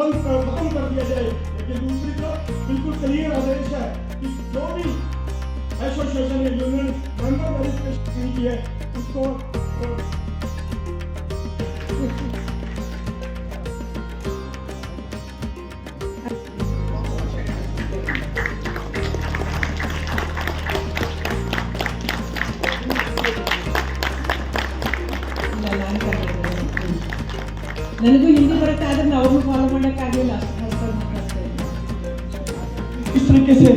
बंद खत्म कर दिया जाए। लेकिन दूसरी तरफ बिल्कुल क्लियर आदेश है कि जो भी एसोसिएशन या यूनियन मेंबर रजिस्ट्रेशन की है उसको ನನಗೂ ಹಿಂದಿ ಬರುತ್ತೆ ಆದರೆ ನಾವು ಫಾಲೋ ಮಾಡೋಕ್ಕಾಗಲಿಲ್ಲ. इस तरीके से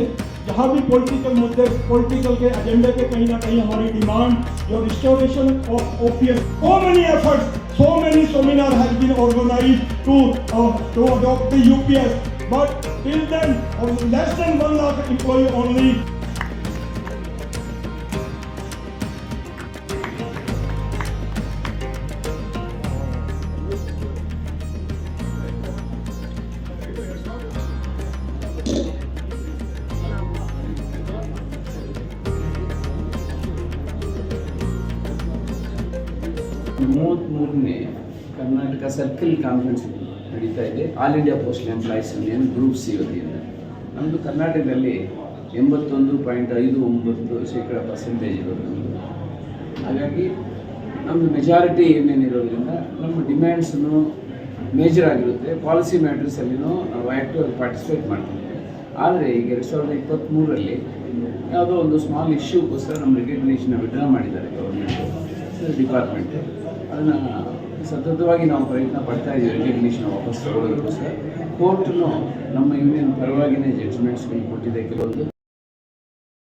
जहाँ भी पॉलिटिकल मुद्दे, पॉलिटिकल के एजेंडे पे कहीं ना कहीं हमारी demand your restoration of OPS, so many efforts, so many seminar has been organized to adopt the UPS, but till then less than 1 lakh employee only. ಮೂವತ್ತ್ಮೂರನೇ ಕರ್ನಾಟಕ ಸರ್ಕಲ್ ಕಾನ್ಫರೆನ್ಸ್ ನಡೀತಾ ಇದೆ. All India postal employees union group C ವತಿಯಿಂದ ನಮ್ಮದು ಕರ್ನಾಟಕದಲ್ಲಿ 81.59% ಇರೋದು ನಮ್ಮದು. ಹಾಗಾಗಿ ನಮ್ಮದು ಮೆಜಾರಿಟಿ ಯೂನಿಯನ್ ಇರೋದ್ರಿಂದ ನಮ್ಮ ಡಿಮ್ಯಾಂಡ್ಸನ್ನು ಮೇಜರ್ ಆಗಿರುತ್ತೆ. ಪಾಲಿಸಿ ಮ್ಯಾಟರ್ಸಲ್ಲಿನೂ ನಾವು ಆ್ಯಕ್ಟಿವ್ ಪಾರ್ಟಿಸಿಪೇಟ್ ಮಾಡ್ತೀವಿ. ಆದರೆ ಈಗ 2023ರಲ್ಲಿ ಯಾವುದೋ ಒಂದು ಸ್ಮಾಲ್ ಇಶ್ಯೂಗೋಸ್ಕರ ನಮ್ಮ ರಿಕಗ್ನಿಷನ್ ವಿಡ್ರಾ ಮಾಡಿದ್ದಾರೆ ಗೌರ್ಮೆಂಟು ಡಿಪಾರ್ಟ್ಮೆಂಟ್. ಅದನ್ನು ಸತತವಾಗಿ ನಾವು ಪ್ರಯತ್ನ ಪಡ್ತಾ ಇದ್ದೀವಿ ರಿಕಗ್ನಿಷನ್ ವಾಪಸ್ ತಗೊಳ್ಳೋದಕ್ಕೋಸ್ಕರ. ಕೋರ್ಟ್ನು ನಮ್ಮ ಯೂನಿಯನ್ ಪರವಾಗಿಯೇ ಜಡ್ಜ್ಮೆಂಟ್ಸ್ಗಳು ಕೊಟ್ಟಿದೆ ಕೆಲವೊಂದು.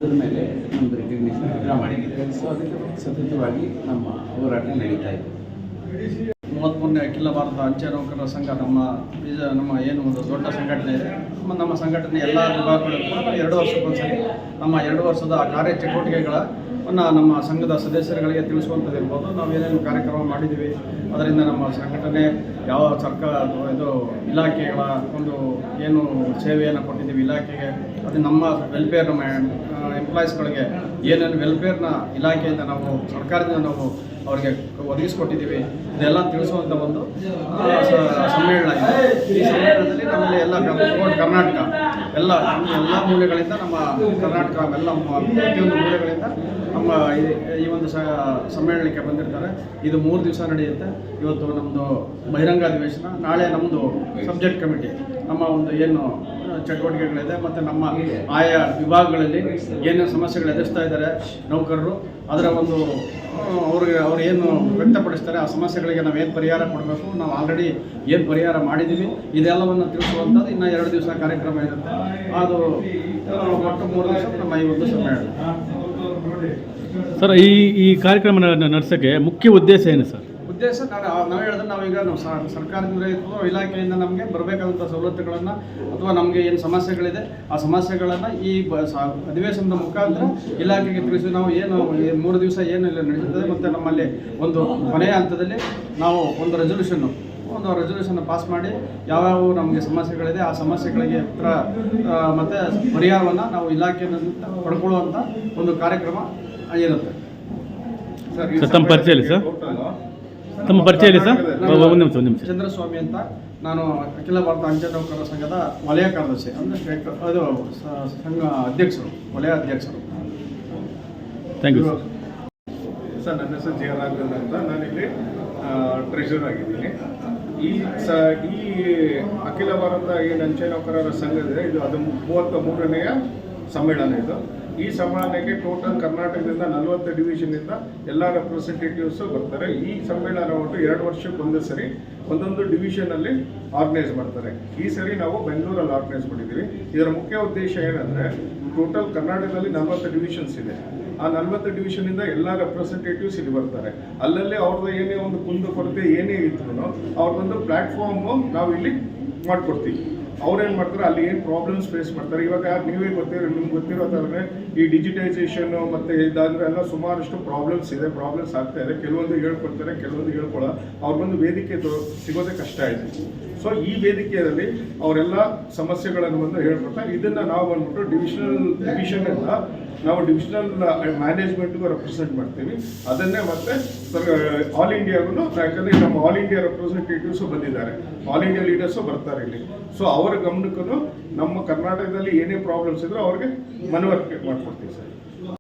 ಅದರ ಮೇಲೆ ನಮ್ಮದು ರಿಕಗ್ನಿಷನ್ ವಿಡ್ರಾ ಮಾಡಿದ್ದೀವಿ. ಸೊ ಅದಕ್ಕೆ ಸತತವಾಗಿ ನಮ್ಮ ಹೋರಾಟ ನಡೀತಾ ಇದೆ. 33ನೇ ಅಖಿಲ ಭಾರತ ಅಂಚೆ ನೌಕರರ ಸಂಘ ನಮ್ಮ ಏನು ಒಂದು ದೊಡ್ಡ ಸಂಘಟನೆ ಇದೆ. ನಮ್ಮ ಸಂಘಟನೆ ಎಲ್ಲ ವಿಭಾಗಗಳು ಕೂಡ 2 ವರ್ಷಕ್ಕೊಂದ್ಸರಿ ನಮ್ಮ 2 ವರ್ಷದ ಕಾರ್ಯ ಚಟುವಟಿಕೆಗಳನ್ನು ನಮ್ಮ ಸಂಘದ ಸದಸ್ಯರುಗಳಿಗೆ ತಿಳಿಸುವಂಥದ್ದಿರ್ಬೋದು. ನಾವು ಏನೇನು ಕಾರ್ಯಕ್ರಮ ಮಾಡಿದ್ದೀವಿ, ಅದರಿಂದ ನಮ್ಮ ಸಂಘಟನೆ ಯಾವ ಸರ್ಕಾರ ಇದು ಇಲಾಖೆಗಳ ಒಂದು ಏನು ಸೇವೆಯನ್ನು ಕೊಟ್ಟಿದ್ದೀವಿ ಇಲಾಖೆಗೆ, ಅದು ನಮ್ಮ ವೆಲ್ಫೇರ್ ನಮ್ಮ ಎಂಪ್ಲಾಯೀಸ್ಗಳಿಗೆ ಏನೇನು ವೆಲ್ಫೇರ್ನ ಇಲಾಖೆಯಿಂದ ನಾವು ಸರ್ಕಾರದಿಂದ ನಾವು ಅವರಿಗೆ ಒದಗಿಸ್ಕೊಟ್ಟಿದ್ದೀವಿ, ಇದೆಲ್ಲ ತಿಳಿಸುವಂಥ ಒಂದು ಸಮ್ಮೇಳನ ಇದೆ. ಈ ಸಮ್ಮೇಳನದಲ್ಲಿ ನಮ್ಮಲ್ಲಿ ಎಲ್ಲ ಕರ್ನಾಟಕ ಎಲ್ಲ ಮೂಲೆಗಳಿಂದ ನಮ್ಮ ಕರ್ನಾಟಕ ಎಲ್ಲ ಪ್ರತಿಯೊಂದು ಮೂಲೆಗಳಿಂದ ನಮ್ಮ ಈ ಒಂದು ಸಮ್ಮೇಳನಕ್ಕೆ ಬಂದಿರ್ತಾರೆ. ಇದು 3 ದಿವಸ ನಡೆಯುತ್ತೆ. ಇವತ್ತು ನಮ್ಮದು ಬಹಿರಂಗ ಅಧಿವೇಶನ, ನಾಳೆ ನಮ್ಮದು ಸಬ್ಜೆಕ್ಟ್ ಕಮಿಟಿ ನಮ್ಮ ಒಂದು ಏನು ಚಟುವಟಿಕೆಗಳಿದೆ ಮತ್ತು ನಮ್ಮ ಆಯಾ ವಿಭಾಗಗಳಲ್ಲಿ ಏನೇನು ಸಮಸ್ಯೆಗಳು ಎದುರಿಸ್ತಾ ಇದ್ದಾರೆ ನೌಕರರು, ಅದರ ಒಂದು ಅವ್ರು ಏನು ವ್ಯಕ್ತಪಡಿಸ್ತಾರೆ ಆ ಸಮಸ್ಯೆಗಳಿಗೆ ನಾವು ಏನು ಪರಿಹಾರ ಕೊಡಬೇಕು, ನಾವು ಆಲ್ರೆಡಿ ಏನು ಪರಿಹಾರ ಮಾಡಿದ್ದೀವಿ, ಇದೆಲ್ಲವನ್ನು ತಿಳಿಸುವಂಥದ್ದು ಇನ್ನು 2 ದಿವಸ ಕಾರ್ಯಕ್ರಮ ಇರುತ್ತೆ. ಅದು ಒಟ್ಟು 3 ದಿವಸ ನಮ್ಮ ಈ ಒಂದು ಸಮ್ಮೇಳನ. ಸರ್, ಈ ಕಾರ್ಯಕ್ರಮ ನಡೆಸೋಕ್ಕೆ ಮುಖ್ಯ ಉದ್ದೇಶ ಏನು ಸರ್? ಉದ್ದೇಶ ನಾವು ಹೇಳಿದ್ರೆ ನಾವೀಗ ಸರ್ಕಾರದಿಂದ ಇರ್ಬೋದು ಇಲಾಖೆಯಿಂದ ನಮಗೆ ಬರಬೇಕಾದಂಥ ಸವಲತ್ತುಗಳನ್ನು ಅಥವಾ ನಮಗೆ ಏನು ಸಮಸ್ಯೆಗಳಿದೆ ಆ ಸಮಸ್ಯೆಗಳನ್ನು ಈ ಅಧಿವೇಶನದ ಮುಖಾಂತರ ಇಲಾಖೆಗೆ ತಿಳಿಸಿ ನಾವು ಏನು 3 ದಿವಸ ಏನು ಇಲ್ಲ ನಡೀತದೆ ಮತ್ತು ನಮ್ಮಲ್ಲಿ ಒಂದು ಕೊನೆಯ ಹಂತದಲ್ಲಿ ನಾವು ಒಂದು ರೆಸೊಲ್ಯೂಷನ್ ಪಾಸ್ ಮಾಡಿ ಯಾವ್ಯಾವ ನಮಗೆ ಸಮಸ್ಯೆಗಳಿದೆ ಆ ಸಮಸ್ಯೆಗಳಿಗೆ ಉತ್ತರ ಮತ್ತು ಪರಿಹಾರವನ್ನು ನಾವು ಇಲಾಖೆಯಿಂದ ಪಡ್ಕೊಳ್ಳುವಂಥ ಒಂದು ಕಾರ್ಯಕ್ರಮ ಇರುತ್ತೆ. ತಮ್ಮ ಪರಿಚಯ ಇಲ್ಲ ಸರ್? ತಮ್ಮ ಪರಿಚಯ ಇಲ್ಲ ಸರ್? ಒಂದು ನಿಮಿಷ. ಚಂದ್ರಸ್ವಾಮಿ ಅಂತ, ನಾನು ಅಖಿಲ ಭಾರತ ಅಂಚೆ ನೌಕರರ ಸಂಘದ ವಲಯ ಕಾರ್ಯದರ್ಶಿ, ಅಂದರೆ ಅದು ಸಂಘ ಅಧ್ಯಕ್ಷರು, ವಲಯ ಅಧ್ಯಕ್ಷರು. Thank you sir. ನನ್ನ ಹೆಸರು ಜಯರಾಘವನ್ ಅಂತ, ನಾನಿಲ್ಲಿ ಟ್ರೆಷರ್ ಆಗಿದ್ದೀನಿ. ಈ ಅಖಿಲ ಭಾರತ ಏನು ಅಂಚೆ ನೌಕರರ ಸಂಘ ಇದೆ, ಇದು 33ನೇ ಸಮ್ಮೇಳನ. ಈ ಸಮ್ಮೇಳನಕ್ಕೆ ಟೋಟಲ್ ಕರ್ನಾಟಕದಿಂದ 40 ಡಿವಿಷನ್ನಿಂದ ಎಲ್ಲ ರೆಪ್ರೆಸೆಂಟೇಟಿವ್ಸು ಬರ್ತಾರೆ. ಈ ಸಮ್ಮೇಳನ ಒಟ್ಟು 2 ವರ್ಷಕ್ಕೊಂದು ಸರಿ ಒಂದೊಂದು ಡಿವಿಷನಲ್ಲಿ ಆರ್ಗನೈಸ್ ಮಾಡ್ತಾರೆ. ಈ ಸರಿ ನಾವು ಬೆಂಗಳೂರಲ್ಲಿ ಆರ್ಗನೈಸ್ ಮಾಡಿದ್ದೀವಿ. ಇದರ ಮುಖ್ಯ ಉದ್ದೇಶ ಏನಂದರೆ, ಟೋಟಲ್ ಕರ್ನಾಟಕದಲ್ಲಿ 40 ಡಿವಿಷನ್ಸ್ ಇದೆ. ಆ 40 ಡಿವಿಷನಿಂದ ಎಲ್ಲ ರೆಪ್ರೆಸೆಂಟೇಟಿವ್ಸ್ ಇಲ್ಲಿ ಬರ್ತಾರೆ. ಅಲ್ಲಲ್ಲಿ ಅವ್ರದ್ದು ಏನೇ ಒಂದು ಕುಂದು ಕೊರತೆ ಏನೇ ಇದ್ರು ಅವ್ರದ್ದೊಂದು ಪ್ಲ್ಯಾಟ್ಫಾರ್ಮು ನಾವು ಇಲ್ಲಿ ಮಾಡಿಕೊಡ್ತೀವಿ. ಅವ್ರೇನು ಮಾಡ್ತಾರೆ, ಅಲ್ಲಿ ಏನು ಪ್ರಾಬ್ಲಮ್ಸ್ ಫೇಸ್ ಮಾಡ್ತಾರೆ. ಇವಾಗ ನಿಮ್ಗೆ ಗೊತ್ತಿರೋ ಥರನೇ ಈ ಡಿಜಿಟೈಸೇಷನ್ನು ಮತ್ತು ಇದಾದರೆ ಎಲ್ಲ ಸುಮಾರಷ್ಟು ಪ್ರಾಬ್ಲಮ್ಸ್ ಆಗ್ತಾ ಇದೆ. ಕೆಲವೊಂದು ಹೇಳ್ಕೊಡ್ತಾರೆ, ಕೆಲವೊಂದು ಹೇಳ್ಕೊಳ್ಳೋ ಅವ್ರಿಗೊಂದು ವೇದಿಕೆ ಸಿಗೋದೇ ಕಷ್ಟ ಇದೆ. ಸೊ ಈ ವೇದಿಕೆಯಲ್ಲಿ ಅವರೆಲ್ಲ ಸಮಸ್ಯೆಗಳನ್ನು ಬಂದು ಹೇಳ್ಕೊಡ್ತಾರೆ. ಇದನ್ನು ನಾವು ಬಂದ್ಬಿಟ್ಟು ಡಿವಿಷನಿಂದ ನಾವು ಡಿವಿಷನಲ್ ಮ್ಯಾನೇಜ್ಮೆಂಟ್ಗೂ ರೆಪ್ರೆಸೆಂಟ್ ಮಾಡ್ತೀವಿ. ಅದನ್ನೇ ಮತ್ತೆ ಸರ್ ಆಲ್ ಇಂಡಿಯಾಗೂ, ಯಾಕಂದರೆ ನಮ್ಮ ಆಲ್ ಇಂಡಿಯಾ ರೆಪ್ರೆಸೆಂಟೇಟಿವ್ಸು ಬಂದಿದ್ದಾರೆ, ಆಲ್ ಇಂಡಿಯಾ ಲೀಡರ್ಸು ಬರ್ತಾರೆ ಇಲ್ಲಿ. ಸೊ ಅವರ ಗಮನಕ್ಕೂ ನಮ್ಮ ಕರ್ನಾಟಕದಲ್ಲಿ ಏನೇ ಪ್ರಾಬ್ಲಮ್ಸ್ ಇದ್ರೂ ಅವ್ರಿಗೆ ಮನವರಿಕೆ ಮಾಡ್ಕೊಡ್ತೀವಿ ಸರ್.